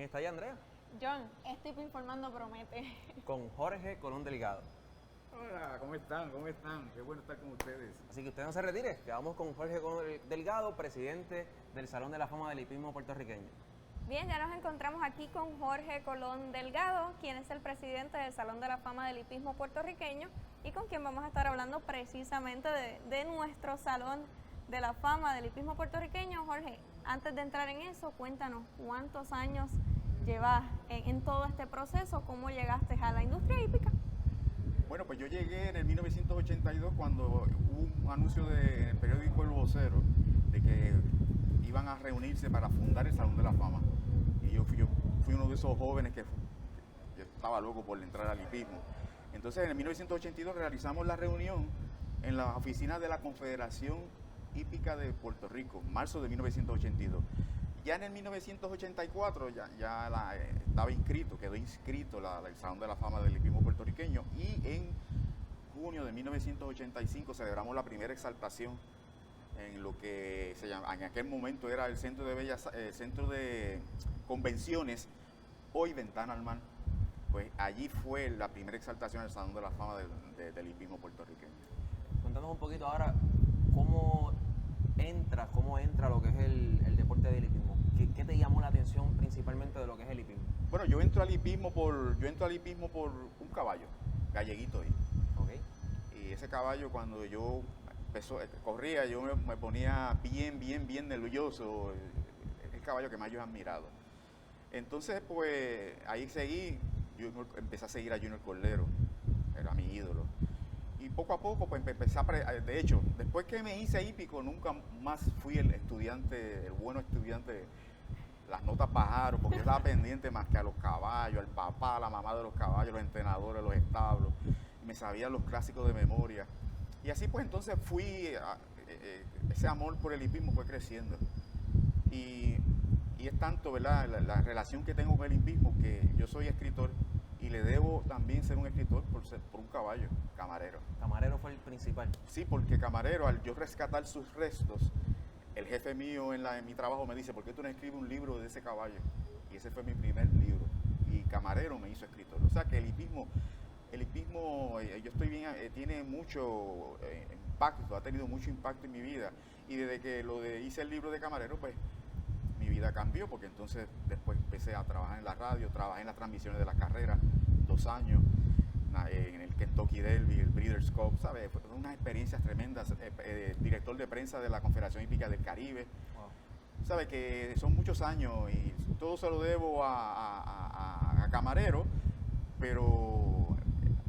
¿Quién está allá, Andrea? John, este tipo informando promete. Con Jorge Colón Delgado. Hola, ¿cómo están? ¿Cómo están? Qué bueno estar con ustedes. Así que usted no se retire, que vamos con Jorge Colón Delgado, presidente del Salón de la Fama del Hipismo puertorriqueño. Bien, ya nos encontramos aquí con Jorge Colón Delgado, quien es el presidente del Salón de la Fama del Hipismo puertorriqueño y con quien vamos a estar hablando precisamente de nuestro Salón de la Fama del Hipismo puertorriqueño. Jorge, antes de entrar en eso, cuéntanos cuántos años llevas en todo este proceso, cómo llegaste a la industria hípica. Bueno, pues yo llegué en el 1982 cuando hubo un anuncio del periódico El Vocero de que iban a reunirse para fundar el Salón de la Fama. Y yo fui uno de esos jóvenes que yo estaba loco por entrar al hipismo. Entonces en el 1982 realizamos la reunión en las oficinas de la Confederación Hípica de Puerto Rico, marzo de 1982. Ya en el 1984 estaba inscrito, quedó inscrito el Salón de la Fama del Hipismo puertorriqueño y en junio de 1985 celebramos la primera exaltación en lo que se llama, en aquel momento era el Centro de Convenciones, hoy Ventana al Mar. Pues allí fue la primera exaltación del Salón de la Fama del Hipismo puertorriqueño. Cuéntanos un poquito ahora cómo entra lo que es el deporte del hipismo. ¿Qué te llamó la atención principalmente de lo que es el hipismo? Bueno, yo entro al hipismo por un caballo, galleguito ahí. Okay. Y ese caballo cuando yo corría, yo me ponía bien nervioso, el caballo que más yo he admirado. Entonces, pues, ahí seguí, yo empecé a seguir a Junior Cordero, era mi ídolo. Y poco a poco, pues, de hecho, después que me hice hípico, nunca más fui el bueno estudiante. Las notas bajaron porque yo estaba pendiente más que a los caballos, al papá, a la mamá de los caballos, los entrenadores, los establos. Me sabía los clásicos de memoria. Y así pues entonces ese amor por el hipismo fue creciendo. Y es tanto, ¿verdad?, la relación que tengo con el hipismo que yo soy escritor y le debo también ser un escritor por un caballo, Camarero. Camarero fue el principal. Sí, porque Camarero, al yo rescatar sus restos, el jefe mío en mi trabajo me dice, ¿por qué tú no escribes un libro de ese caballo? Y ese fue mi primer libro. Y Camarero me hizo escritor. O sea que el hipismo, yo estoy bien, tiene mucho impacto, ha tenido mucho impacto en mi vida. Y desde que hice el libro de Camarero, pues mi vida cambió, porque entonces después empecé a trabajar en la radio, trabajé en las transmisiones de la carrera, 2 años, en el Kentucky Derby, el Breeders' Cup, ¿sabes? Fueron unas experiencias tremendas, director de prensa de la Confederación Hípica del Caribe. Wow. ¿Sabes? Que son muchos años y todo se lo debo a Camarero, pero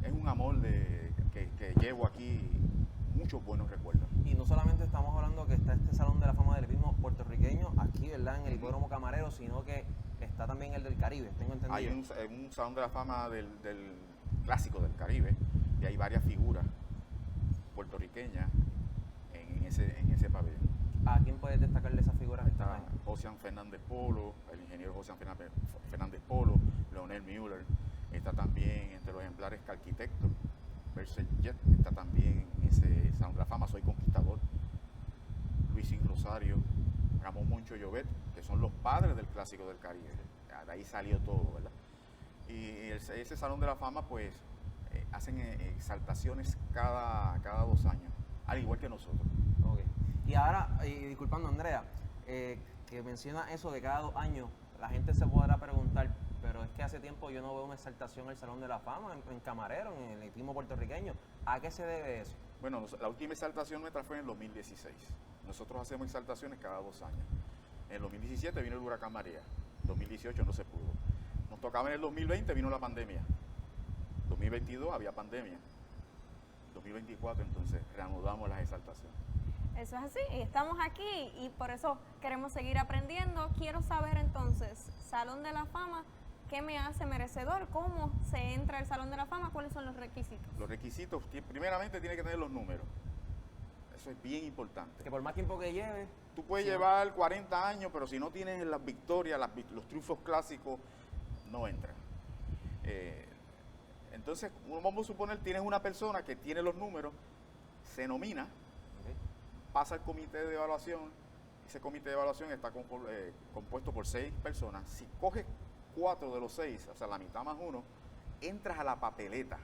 es un amor que llevo aquí muchos buenos recuerdos. Y no solamente estamos hablando que está este Salón de la Fama del Hipismo puertorriqueño aquí, ¿verdad?, en el Hipódromo Camarero, sino que está también el del Caribe, tengo entendido. Hay un Salón de la Fama del clásico del Caribe y hay varias figuras puertorriqueñas en ese pabellón. ¿A quién puedes destacar de esas figuras? Está Josian Fernández Polo, el ingeniero Josian Fernández Polo, Leonel Müller, está también entre los ejemplares que arquitecto, Berset Jet, está también en ese Salón de la Fama, Soy Conquistador, Luisín Rosario, Ramón Moncho Llobet, que son los padres del clásico del Caribe. De ahí salió todo, ¿verdad? Y ese Salón de la Fama, pues, hacen exaltaciones cada 2 años, al igual que nosotros. Okay. Y ahora, disculpando Andrea, que menciona eso de cada 2 años, la gente se podrá preguntar, pero es que hace tiempo yo no veo una exaltación al Salón de la Fama en Camarero, en el hipismo puertorriqueño. ¿A qué se debe eso? Bueno, la última exaltación nuestra fue en el 2016. Nosotros hacemos exaltaciones cada 2 años. En el 2017 vino el huracán María, en 2018 no se pudo. Nos tocaba en el 2020, vino la pandemia. 2022 había pandemia. 2024 entonces reanudamos las exaltaciones. Eso es así, y estamos aquí y por eso queremos seguir aprendiendo. Quiero saber entonces, Salón de la Fama, ¿qué me hace merecedor? ¿Cómo se entra al Salón de la Fama? ¿Cuáles son los requisitos? Los requisitos, primeramente tiene que tener los números. Eso es bien importante. Que por más tiempo que lleve... Tú puedes llevar 40 años, pero si no tienes las victorias, los triunfos clásicos, no entran. Entonces, vamos a suponer, tienes una persona que tiene los números, se nomina, okay, pasa al comité de evaluación. Ese comité de evaluación está compuesto por 6 personas. Si coges 4 de los 6, o sea, la mitad más 1, entras a la papeleta.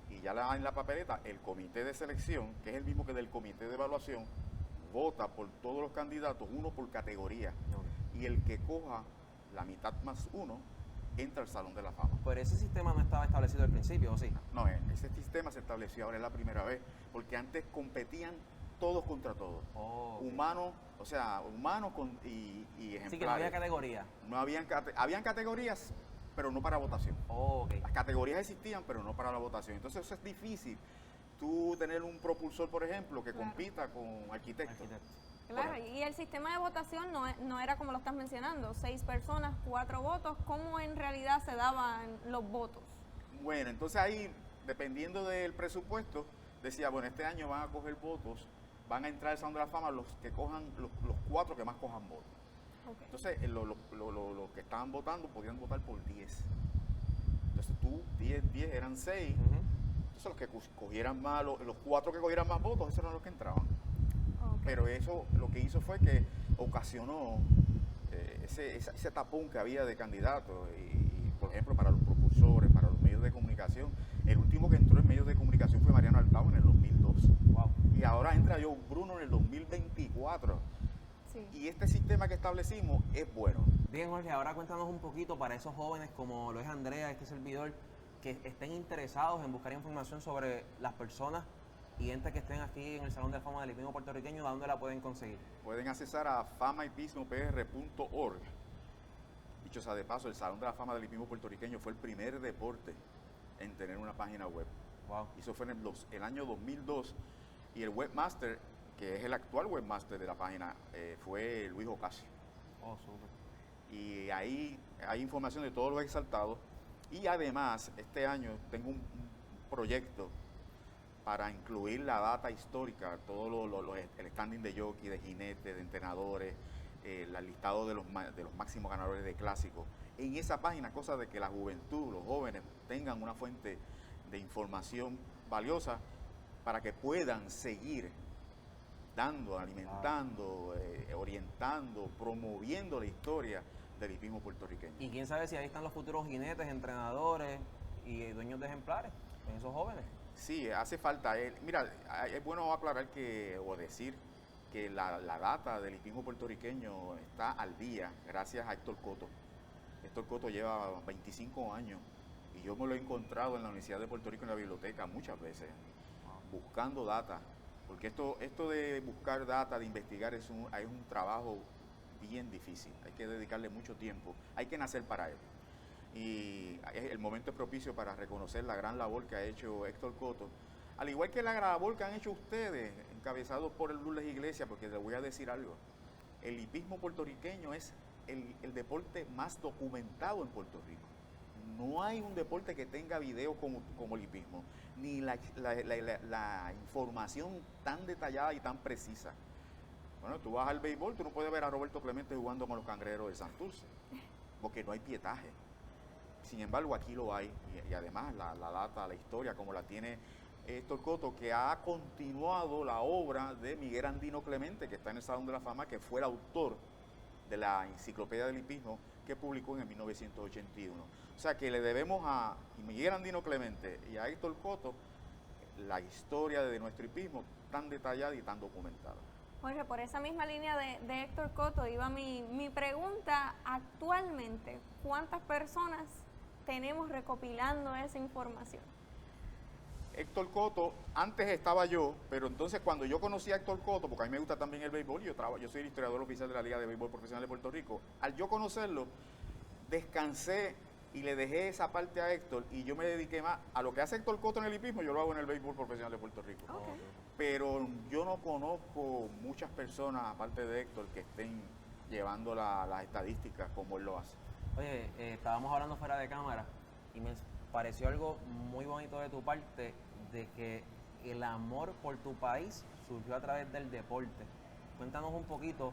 Y ya en la papeleta, el comité de selección, que es el mismo que del comité de evaluación, vota por todos los candidatos, uno por categoría. Y el que coja la mitad más 1, entra al Salón de la Fama. Pero ese sistema no estaba establecido al principio, ¿o sí? No, ese sistema se estableció ahora, es la primera vez, porque antes competían todos contra todos. Okay. Humanos, o sea, humanos y ejemplares. Así que no había categoría. No habían categorías, pero no para votación. Okay. Las categorías existían, pero no para la votación. Entonces eso es difícil. Tú tener un propulsor, por ejemplo, que compita con arquitectos. Claro, y el sistema de votación no era como lo estás mencionando, 6 personas, 4 votos. ¿Cómo en realidad se daban los votos? Bueno, entonces ahí, dependiendo del presupuesto, decía, bueno, este año van a coger votos, van a entrar al Salón de la Fama los que cojan, los 4 que más cojan votos. Okay. Entonces, los que estaban votando podían votar por 10. Entonces tú, 10 eran 6. Entonces los que cogieran más, los 4 que cogieran más votos, esos eran los que entraban. Okay. Pero eso lo que hizo fue que ocasionó ese tapón que había de candidatos. Y, por ejemplo, para los propulsores, para los medios de comunicación, el último que entró en medios de comunicación fue Mariano Altao en el 2002. Wow. Y ahora entra Joe Bruno en el 2024. Sí. Y este sistema que establecimos es bueno. Bien, Jorge, ahora cuéntanos un poquito para esos jóvenes como lo es Andrea, este servidor, que estén interesados en buscar información sobre las personas y entes que estén aquí en el Salón de la Fama del Hipismo Puertorriqueño, ¿a dónde la pueden conseguir? Pueden accesar a famahipsmopr.org. Dicho sea de paso, el Salón de la Fama del Hipismo Puertorriqueño fue el primer deporte en tener una página web. Wow. Y eso fue en el año 2002. Y el webmaster, que es el actual webmaster de la página, fue Luis Ocasio. Oh, súper. Y ahí hay información de todos los exaltados. Y además, este año tengo un proyecto para incluir la data histórica, todo el standing de jockey, de jinetes, de entrenadores, el listado de los máximos ganadores de clásicos. En esa página, cosa de que la juventud, los jóvenes, tengan una fuente de información valiosa para que puedan seguir dando, alimentando, orientando, promoviendo la historia del hipismo puertorriqueño. Y quién sabe si ahí están los futuros jinetes, entrenadores y dueños de ejemplares, en esos jóvenes. Sí, hace falta. Mira, es bueno aclarar o decir que la data del hipismo puertorriqueño está al día gracias a Héctor Coto. Héctor Coto lleva 25 años y yo me lo he encontrado en la Universidad de Puerto Rico en la biblioteca muchas veces, buscando data. Porque esto de buscar data, de investigar, es un trabajo bien difícil. Hay que dedicarle mucho tiempo. Hay que nacer para él. Y el momento es propicio para reconocer la gran labor que ha hecho Héctor Coto. Al igual que la gran labor que han hecho ustedes, encabezados por el Lourdes Iglesias, porque les voy a decir algo. El hipismo puertorriqueño es el deporte más documentado en Puerto Rico. No hay un deporte que tenga video como el hipismo, ni la información tan detallada y tan precisa. Bueno, tú vas al béisbol, tú no puedes ver a Roberto Clemente jugando con los Cangrejeros de Santurce, porque no hay pietaje. Sin embargo, aquí lo hay, y además la data, la historia, como la tiene Héctor Coto, que ha continuado la obra de Miguel Andino Clemente, que está en el Salón de la Fama, que fue el autor de la Enciclopedia del Hipismo que publicó en el 1981. O sea que le debemos a Miguel Andino Clemente y a Héctor Coto la historia de nuestro hipismo tan detallada y tan documentada. Jorge, por esa misma línea de Héctor Coto iba mi pregunta. Actualmente, ¿cuántas personas tenemos recopilando esa información? Héctor Coto, antes estaba yo, pero entonces cuando yo conocí a Héctor Coto, porque a mí me gusta también el béisbol, yo soy el historiador oficial de la Liga de Béisbol Profesional de Puerto Rico, al yo conocerlo, descansé y le dejé esa parte a Héctor y yo me dediqué más a lo que hace Héctor Coto en el hipismo, yo lo hago en el béisbol profesional de Puerto Rico. Okay. Pero yo no conozco muchas personas, aparte de Héctor, que estén llevando las estadísticas como él lo hace. Oye, estábamos hablando fuera de cámara y me pareció algo muy bonito de tu parte, de que el amor por tu país surgió a través del deporte. Cuéntanos un poquito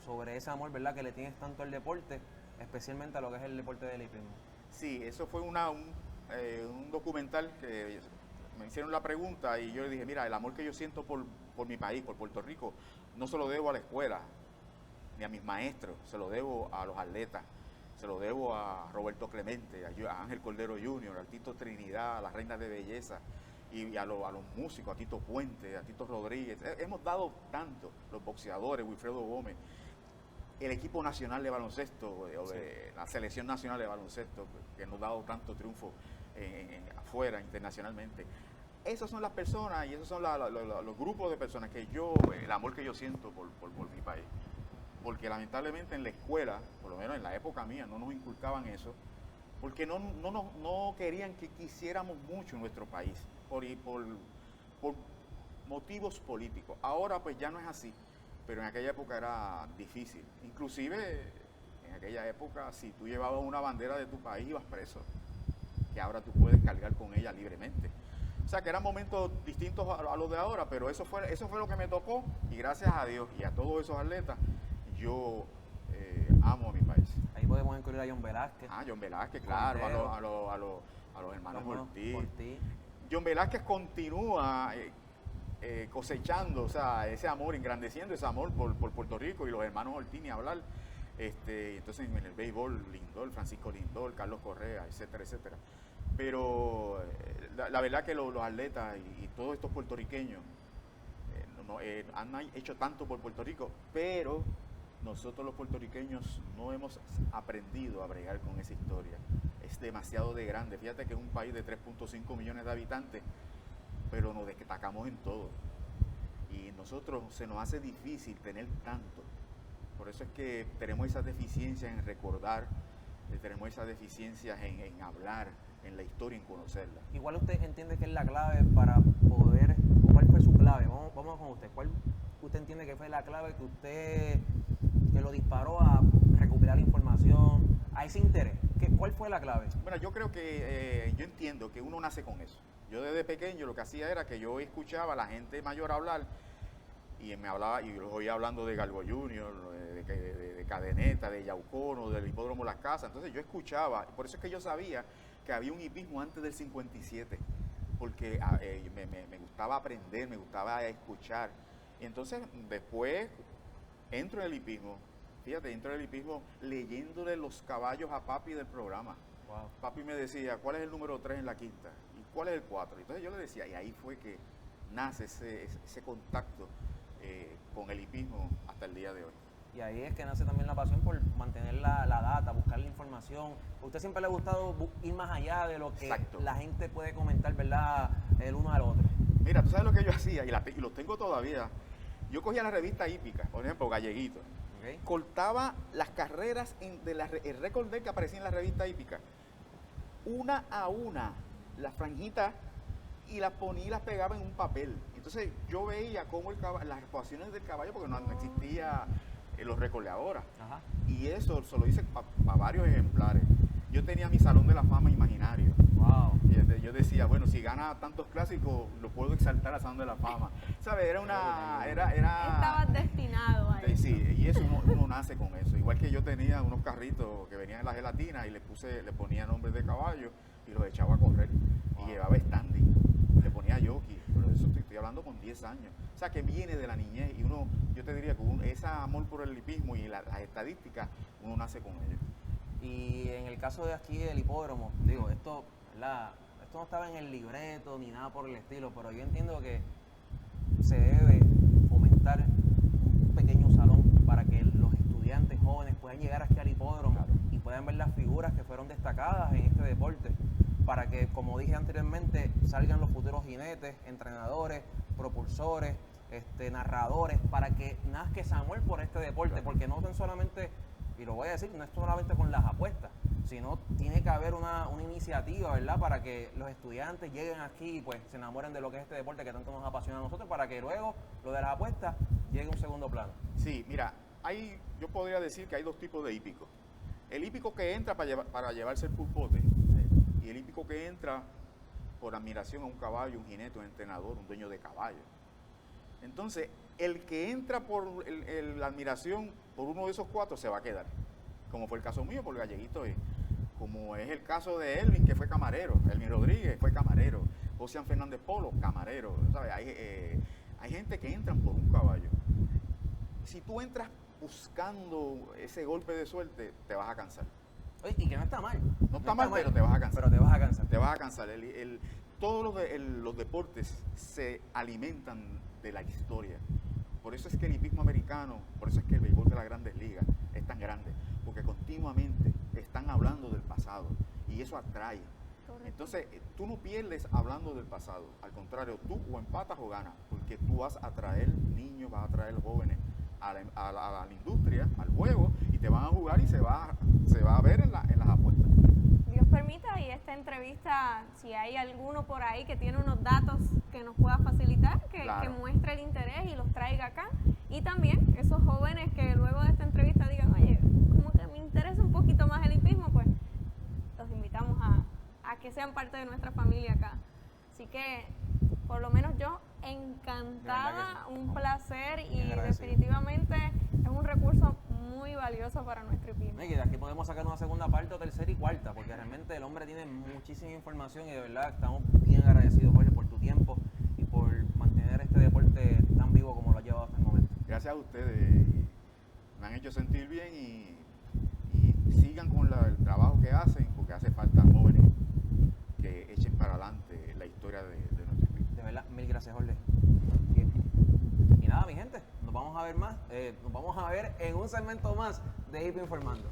sobre ese amor, ¿verdad?, que le tienes tanto al deporte, especialmente a lo que es el deporte del hipismo. Sí, eso fue un documental que me hicieron la pregunta y yo le dije, mira, el amor que yo siento por mi país, por Puerto Rico, no se lo debo a la escuela, ni a mis maestros, se lo debo a los atletas. se lo debo a Roberto Clemente, a Ángel Cordero Jr., a Tito Trinidad, a las Reinas de Belleza, y a los músicos, a Tito Puente, a Tito Rodríguez. Hemos dado tanto, los boxeadores, Wilfredo Gómez, el equipo nacional de baloncesto, la selección nacional de baloncesto, que nos ha dado tanto triunfo afuera, internacionalmente. Esas son las personas y esos son los grupos de personas que el amor que yo siento por mi país. Porque lamentablemente en la escuela, por lo menos en la época mía, no nos inculcaban eso, porque no querían que quisiéramos mucho en nuestro país, por motivos políticos. Ahora pues ya no es así, pero en aquella época era difícil. Inclusive en aquella época, si tú llevabas una bandera de tu país, ibas preso, que ahora tú puedes cargar con ella libremente. O sea que eran momentos distintos a los de ahora, pero eso fue lo que me tocó, y gracias a Dios y a todos esos atletas, yo amo a mi país. Ahí podemos incluir a John Velázquez. John Velázquez, claro, a los hermanos Ortiz. John Velázquez continúa cosechando, o sea, ese amor, engrandeciendo ese amor por Puerto Rico, y los hermanos Ortiz ni hablar. Entonces en el béisbol, Lindor, Francisco Lindor, Carlos Correa, etcétera, etcétera. Pero la verdad que los atletas y todos estos puertorriqueños han hecho tanto por Puerto Rico, pero nosotros los puertorriqueños no hemos aprendido a bregar con esa historia. Es demasiado de grande. Fíjate que es un país de 3.5 millones de habitantes, pero nos destacamos en todo. Y nosotros se nos hace difícil tener tanto. Por eso es que tenemos esas deficiencias en recordar, tenemos esas deficiencias en hablar, en la historia, en conocerla. Igual usted entiende que es la clave para poder, ¿cuál fue su clave? Vamos con usted. ¿Cuál usted entiende que fue la clave que lo disparó a recuperar la información, a ese interés? ¿Cuál fue la clave? Bueno, yo creo que, yo entiendo que uno nace con eso. Yo desde pequeño lo que hacía era que yo escuchaba a la gente mayor hablar, y me hablaba, y los oía hablando de Galgo Junior, de Cadeneta, de Yaucono, del Hipódromo Las Casas. Entonces yo escuchaba, por eso es que yo sabía que había un hipismo antes del 57, porque me gustaba aprender, me gustaba escuchar. Y entonces después entro en el hipismo, fíjate, entro en el hipismo leyéndole los caballos a papi del programa. Wow. Papi me decía, ¿cuál es el número 3 en la quinta? ¿Y cuál es el 4? Entonces yo le decía, y ahí fue que nace ese contacto con el hipismo hasta el día de hoy. Y ahí es que nace también la pasión por mantener la data, buscar la información. ¿A usted siempre le ha gustado ir más allá de lo que Exacto. la gente puede comentar, verdad, el uno al otro? Mira, tú sabes lo que yo hacía, y lo tengo todavía. Yo cogía la revista hípica, por ejemplo, Galleguito. Okay. Cortaba las carreras el récord que aparecía en la revista hípica, una a una, las franjitas, y las ponía y las pegaba en un papel. Entonces yo veía cómo las actuaciones del caballo, porque no existía los récords de ahora. Ajá. Y eso se lo hice para varios ejemplares. Yo tenía mi Salón de la Fama imaginario. Wow. Y yo decía, bueno, si gana tantos clásicos, lo puedo exaltar al Salón de la Fama. ¿Sabes? Estabas destinado a eso. Sí, y eso uno nace con eso. Igual que yo tenía unos carritos que venían en la gelatina y le ponía nombres de caballo y los echaba a correr. Wow. Y llevaba standing, le ponía jockey. Pero eso estoy hablando con 10 años. O sea, que viene de la niñez, y yo te diría que ese amor por el hipismo y las estadísticas, uno nace con ello. Y en el caso de aquí del hipódromo, digo, esto no estaba en el libreto ni nada por el estilo, pero yo entiendo que se debe fomentar un pequeño salón para que los estudiantes jóvenes puedan llegar aquí al hipódromo, claro, y puedan ver las figuras que fueron destacadas en este deporte, para que, como dije anteriormente, salgan los futuros jinetes, entrenadores, propulsores, narradores, para que nazca ese amor por este deporte, claro, porque no son solamente, y lo voy a decir, no es solamente con las apuestas, sino tiene que haber una iniciativa, ¿verdad?, para que los estudiantes lleguen aquí y pues se enamoren de lo que es este deporte que tanto nos apasiona a nosotros, para que luego lo de las apuestas llegue a un segundo plano. Sí, mira, yo podría decir que hay dos tipos de hípicos. El hípico que entra para llevarse el pulpote, y el hípico que entra por admiración a un caballo, un jinete, un entrenador, un dueño de caballo. Entonces, el que entra por la admiración por uno de esos cuatro se va a quedar, como fue el caso mío, por Galleguito, como es el caso de Elvin, que fue camarero, Elvin Rodríguez fue camarero, José Fernández Polo, camarero, ¿sabes? Hay gente que entran por un caballo. Si tú entras buscando ese golpe de suerte, te vas a cansar. Oye, y que no está mal. No está mal, pero te vas a cansar. Pero te vas a cansar. Te vas a cansar. Todos los deportes se alimentan de la historia. Por eso es que el hipismo americano, por eso es que el béisbol de las grandes ligas es tan grande, porque continuamente están hablando del pasado y eso atrae. Correcto. Entonces, tú no pierdes hablando del pasado, al contrario, tú o empatas o ganas, porque tú vas a traer niños, vas a traer jóvenes a la industria, al juego, y te van a jugar y se va a ver en las apuestas. Dios permita, y esta entrevista, si hay alguno por ahí que tiene unos datos que nos pueda facilitar, que muestre el interés y los traiga acá. Y también esos jóvenes que luego de esta entrevista digan, oye, como que me interesa un poquito más el hipismo, pues los invitamos a que sean parte de nuestra familia acá. Así que, por lo menos yo, encantada, sí. un placer, y Bien agradecido. definitivamente es un recurso muy valioso para nuestro hipismo. Y de aquí podemos sacar una segunda parte, o tercera y cuarta, porque realmente el hombre tiene muchísima información y de verdad estamos bien agradecidos, Jorge, por tu tiempo y por mantener este deporte tan vivo como lo has llevado hasta el momento. Gracias a ustedes, me han hecho sentir bien y sigan con el trabajo que hacen, porque hace falta jóvenes que echen para adelante la historia de nuestro hipismo. De verdad, mil gracias, Jorge. Bien. Y nada, mi gente, nos vamos a ver más, nos vamos a ver en un segmento más de Hipo Informando.